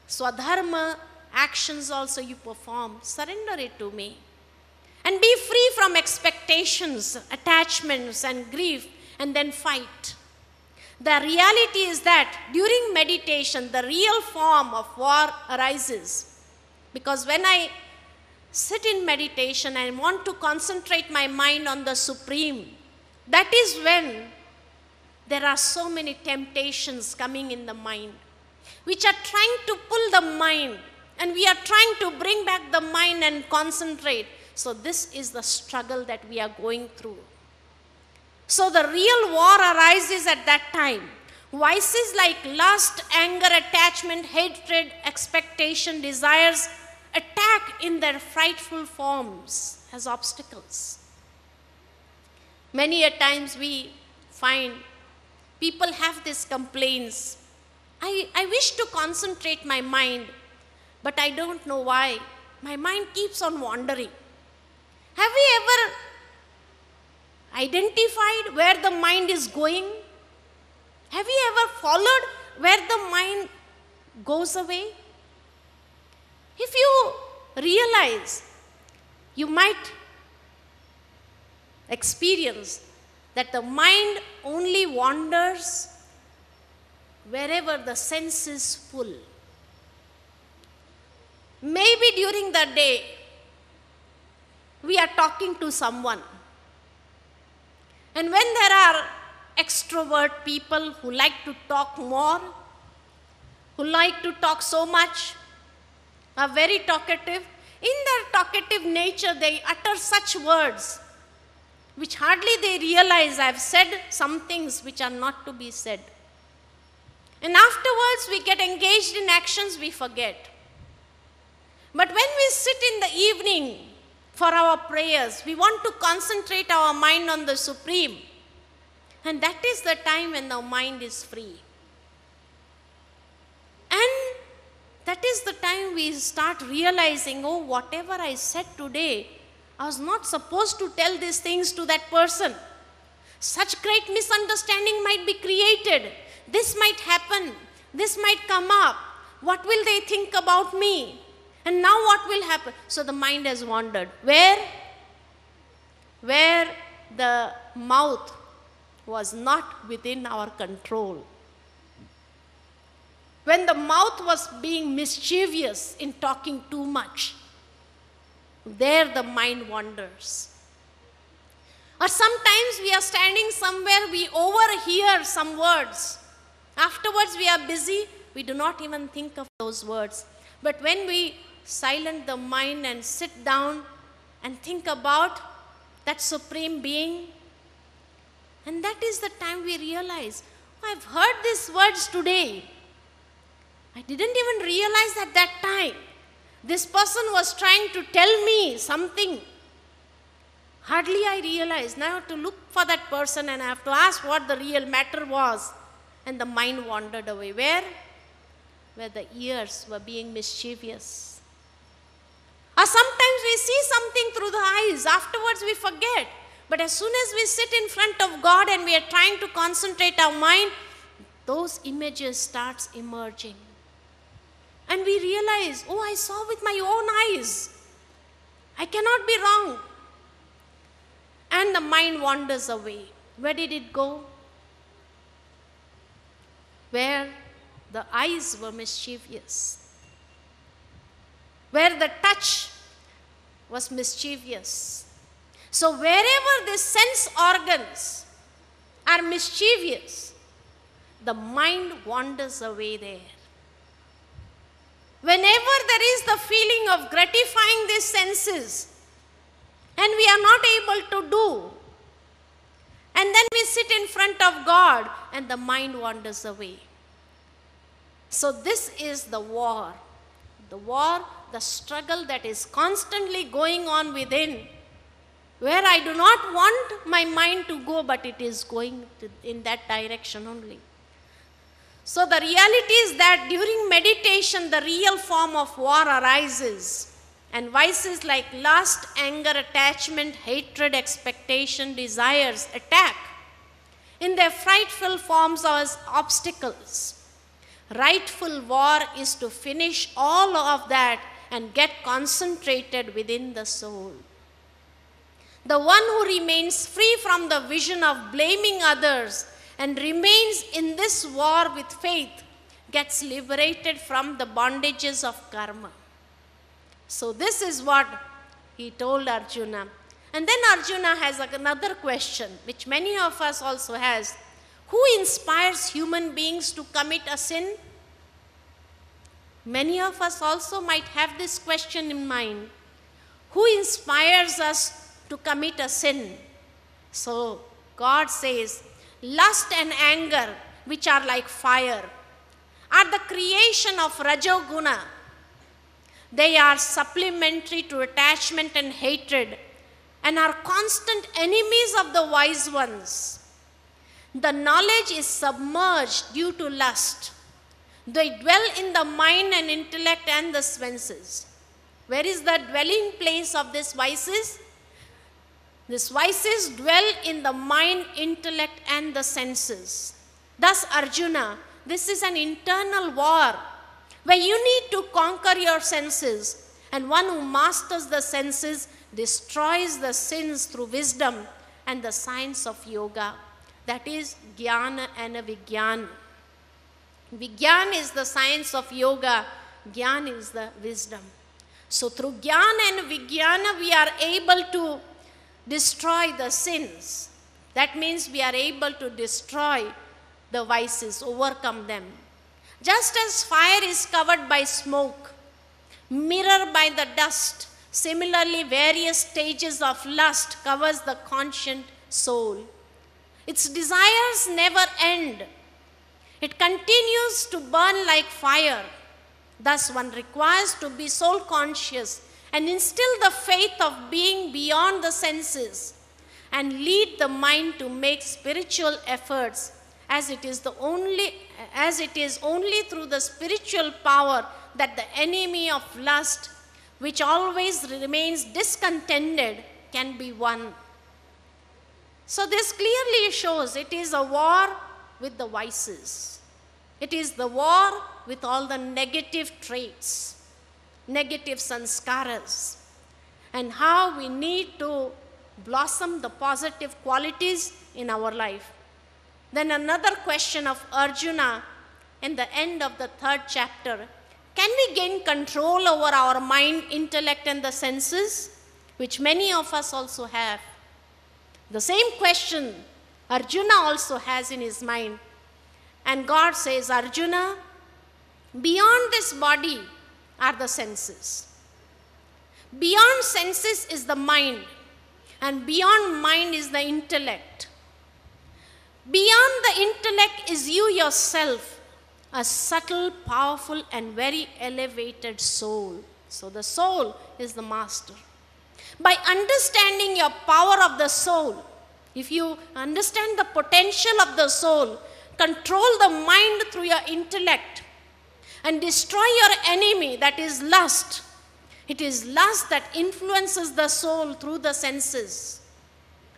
Swadharma actions also you perform, surrender it to me. And be free from expectations, attachments, and grief, and then fight. The reality is that during meditation, the real form of war arises. Because when I sit in meditation and want to concentrate my mind on the Supreme, that is when there are so many temptations coming in the mind, which are trying to pull the mind, and we are trying to bring back the mind and concentrate. So this is the struggle that we are going through. So the real war arises at that time. Vices like lust, anger, attachment, hatred, expectation, desires attack in their frightful forms as obstacles. Many a times we find people have these complaints. I wish to concentrate my mind, but I don't know why. My mind keeps on wandering. Have we ever identified where the mind is going? Have you ever followed where the mind goes away? If you realize, you might experience that the mind only wanders wherever the sense is full. Maybe during the day, we are talking to someone. And when there are extrovert people who like to talk more, who like to talk so much, are very talkative, in their talkative nature they utter such words which hardly they realize I have said some things which are not to be said. And afterwards we get engaged in actions we forget. But when we sit in the evening for our prayers, we want to concentrate our mind on the Supreme. And that is the time when the mind is free. And that is the time we start realizing, oh, whatever I said today, I was not supposed to tell these things to that person. Such great misunderstanding might be created. This might happen. This might come up. What will they think about me? And now what will happen? So the mind has wandered. Where the mouth was not within our control. When the mouth was being mischievous in talking too much, there the mind wanders. Or sometimes we are standing somewhere, we overhear some words. Afterwards we are busy, we do not even think of those words. But when we silence the mind and sit down and think about that Supreme Being, and that is the time we realize, oh, I've heard these words today. I didn't even realize at that time. This person was trying to tell me something. Hardly I realized. Now I have to look for that person and I have to ask what the real matter was. And the mind wandered away. Where? Where the ears were being mischievous. Or sometimes we see something through the eyes. Afterwards we forget. But as soon as we sit in front of God and we are trying to concentrate our mind, those images starts emerging. And we realize, oh, I saw with my own eyes. I cannot be wrong. And the mind wanders away. Where did it go? Where the eyes were mischievous. Where the touch was mischievous. So wherever the sense organs are mischievous, the mind wanders away there. Whenever there is the feeling of gratifying these senses, and we are not able to do, and then we sit in front of God, and the mind wanders away. So this is the war. The war, the struggle that is constantly going on within, where I do not want my mind to go, but it is going in that direction only. So the reality is that during meditation, the real form of war arises. And vices like lust, anger, attachment, hatred, expectation, desires attack in their frightful forms as obstacles. Rightful war is to finish all of that and get concentrated within the soul. The one who remains free from the vision of blaming others and remains in this war with faith gets liberated from the bondages of karma. So this is what he told Arjuna. And then Arjuna has another question, which many of us also has. Who inspires human beings to commit a sin? Many of us also might have this question in mind. Who inspires us to commit a sin? So God says, lust and anger, which are like fire, are the creation of Rajoguna. They are supplementary to attachment and hatred and are constant enemies of the wise ones. The knowledge is submerged due to lust. They dwell in the mind and intellect and the senses. Where is the dwelling place of these vices? These vices dwell in the mind, intellect, and the senses. Thus, Arjuna, this is an internal war where you need to conquer your senses, and one who masters the senses destroys the sins through wisdom and the science of yoga. That is Jnana and Vijnana. Vijnana is the science of yoga, Jnana is the wisdom. So through Jnana and Vijnana we are able to destroy the sins. That means we are able to destroy the vices, overcome them. Just as fire is covered by smoke, mirror by the dust, similarly various stages of lust covers the conscient soul. Its desires never end. It continues to burn like fire. Thus one requires to be soul conscious and instill the faith of being beyond the senses and lead the mind to make spiritual efforts, as it is only through the spiritual power that the enemy of lust, which always remains discontented, can be won. So this clearly shows it is a war with the vices. It is the war with all the negative traits, negative sanskaras, and how we need to blossom the positive qualities in our life. Then another question of Arjuna in the end of the 3rd chapter. Can we gain control over our mind, intellect, and the senses? Which many of us also have. The same question Arjuna also has in his mind. And God says, Arjuna, beyond this body are the senses. Beyond senses is the mind, and beyond mind is the intellect. Beyond the intellect is you yourself, a subtle, powerful, and very elevated soul. So the soul is the master. By understanding your power of the soul, if you understand the potential of the soul, control the mind through your intellect, and destroy your enemy, that is lust. It is lust that influences the soul through the senses.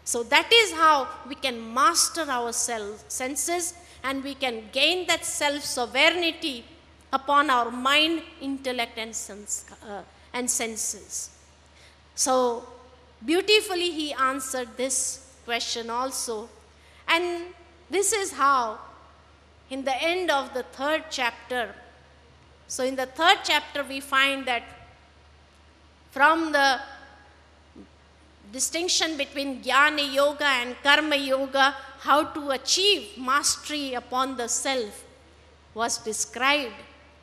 So that is how we can master our senses, and we can gain that self-sovereignty upon our mind, intellect, and senses. So beautifully he answered this question also. And this is how in the end of the 3rd chapter, so in the 3rd chapter we find that from the distinction between Jnana Yoga and Karma Yoga, how to achieve mastery upon the self was described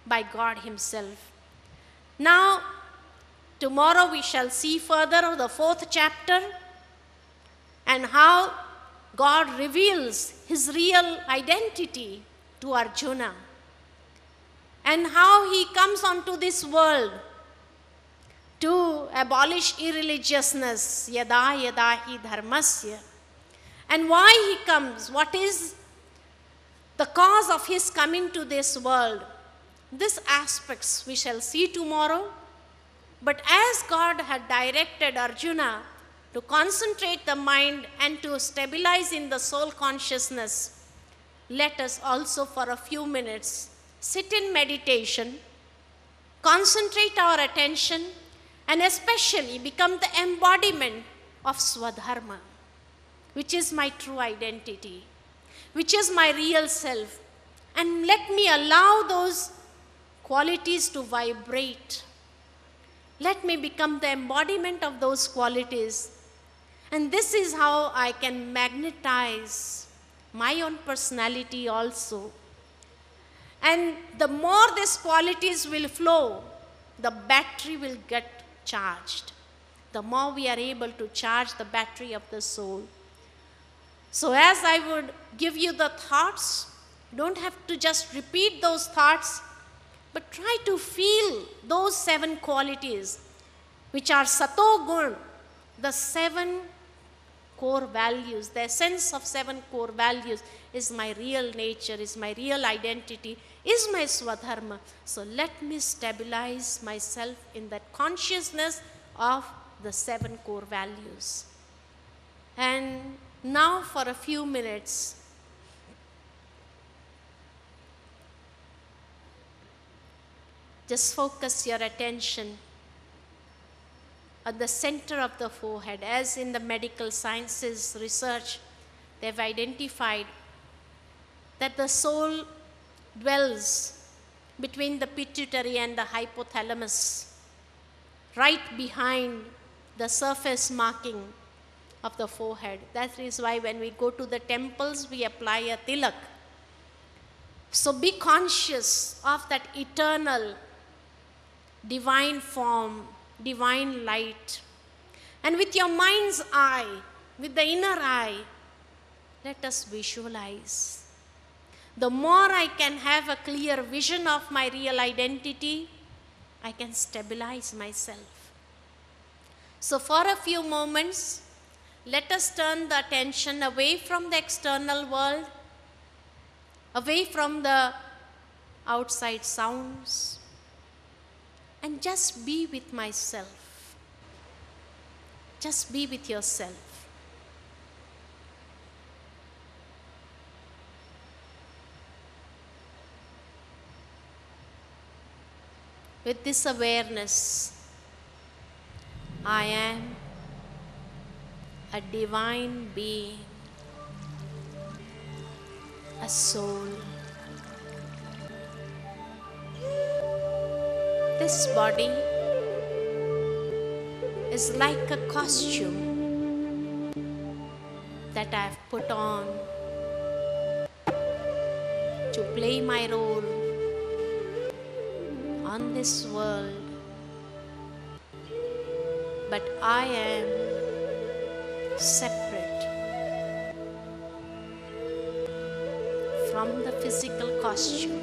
by God himself. Now, tomorrow we shall see further the 4th chapter and how God reveals his real identity to Arjuna and how he comes onto this world to abolish irreligiousness, yada yada hi dharmasya, and why he comes, what is the cause of his coming to this world. These aspects we shall see tomorrow. But as God had directed Arjuna to concentrate the mind and to stabilize in the soul consciousness, let us also for a few minutes sit in meditation, concentrate our attention, and especially become the embodiment of Swadharma, which is my true identity, which is my real self. And let me allow those qualities to vibrate. Let me become the embodiment of those qualities. And this is how I can magnetize my own personality also. And the more these qualities will flow, the battery will get charged. The more we are able to charge the battery of the soul. So as I would give you the thoughts, you don't have to just repeat those thoughts, but try to feel those 7 qualities, which are Sato Gun, the 7 core values. The essence of 7 core values is my real nature, is my real identity, is my Swadharma. So let me stabilize myself in that consciousness of the 7 core values. And now for a few minutes, just focus your attention at the center of the forehead. As in the medical sciences research, they've identified that the soul dwells between the pituitary and the hypothalamus, right behind the surface marking of the forehead. That is why when we go to the temples, we apply a tilak. So be conscious of that eternal divine form, divine light. And with your mind's eye, with the inner eye, let us visualize. The more I can have a clear vision of my real identity, I can stabilize myself. So for a few moments, let us turn the attention away from the external world, away from the outside sounds, and just be with myself. Just be with yourself. With this awareness, I am a divine being, a soul. This body is like a costume that I have put on to play my role on this world. But I am separate from the physical costume.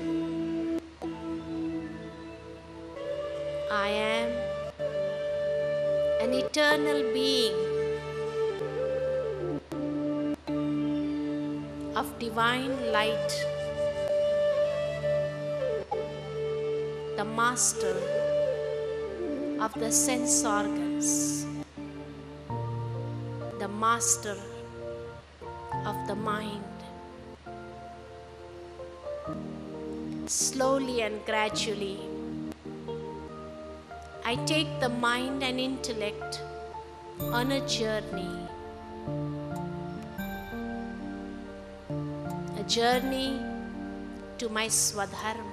I am an eternal being of divine light, the master of the sense organs, the master of the mind. Slowly and gradually, I take the mind and intellect on a journey to my Swadharma.